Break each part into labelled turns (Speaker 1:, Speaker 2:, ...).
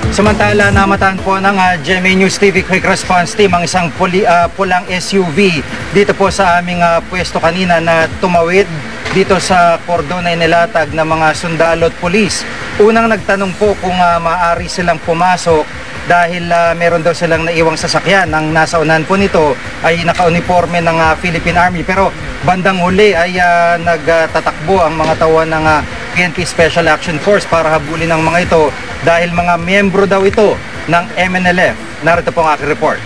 Speaker 1: Samantala, namataan po ng GMA News TV Quick Response Team ang isang pulang SUV dito po sa aming pwesto kanina na tumawid dito sa kordon na inilatag ng mga sundalo at pulis. Unang nagtanong po kung maaari silang pumasok dahil meron daw silang naiwang sasakyan. Ang nasa unahan po nito ay naka-uniforme ng Philippine Army, pero bandang huli ay nagtatakbo ang mga tauhan ng PNP Special Action Force para habulin ang mga ito dahil mga miyembro daw ito ng MNLF. Narito po ang aking report.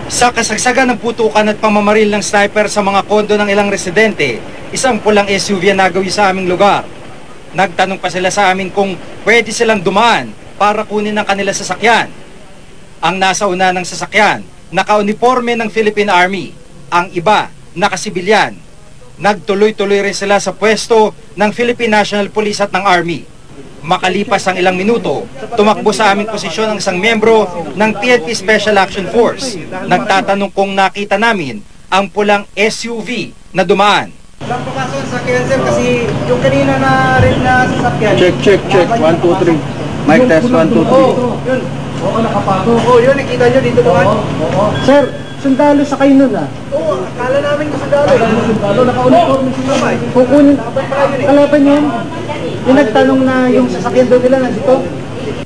Speaker 1: Sa kasagsagan ng putukan at pamamaril ng sniper sa mga kondo ng ilang residente, isang pulang SUV ang nagawi sa aming lugar. Nagtanong pa sila sa amin kung pwede silang dumaan para kunin ang kanila sasakyan. Ang nasa una ng sasakyan, naka-uniforme ng Philippine Army. Ang iba, nakasibilyan. Nagtuloy-tuloy rin sila sa pwesto ng Philippine National Police at ng Army. Makalipas ang ilang minuto, tumakbo sa aming posisyon ang isang miyembro ng PNP Special Action Force. Nagtatanong kung nakita namin ang pulang SUV na dumaan.
Speaker 2: Walang pumasok sa sakyan, sir, kasi yung kanina na rin na sasakyan.
Speaker 3: Check. 1, 2, 3. Mic test, 1, 2, 3.
Speaker 2: Yun. Oo, nakapasok. Oo, yun, nakita nyo dito naman.
Speaker 3: Sir, sundalo sa kayo nun
Speaker 2: Oo, akala namin sundalo. Sundalo, naka-uniforme sila.
Speaker 3: Kukunin, kalaban yun. Yung nagtanong na yung sasakyan doon nila nandito.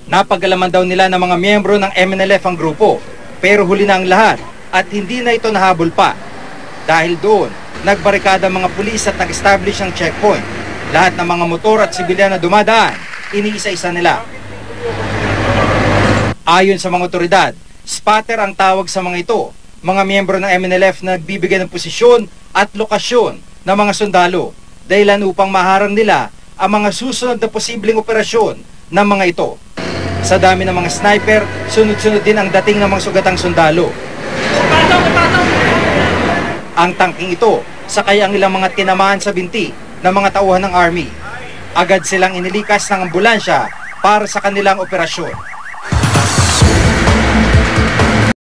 Speaker 1: Napagalaman daw nila ng mga miyembro ng MNLF ang grupo, pero huli na ang lahat at hindi na ito nahabol pa. Dahil doon, nagbarikada mga pulis at nag-establish ang checkpoint. Lahat ng mga motor at sibilyan na dumadaan, iniisa-isa nila. Ayon sa mga otoridad, spotter ang tawag sa mga ito. Mga miyembro ng MNLF na nagbibigay ng posisyon at lokasyon ng mga sundalo, dahilan upang maharang nila ang mga susunod na posibleng operasyon ng mga ito. Sa dami ng mga sniper, sunod-sunod din ang dating ng mga sugatang sundalo. Ang tangking ito, sakay ang ilang mga tinamaan sa binti ng mga tauhan ng Army. Agad silang inilikas ng ambulansya para sa kanilang operasyon.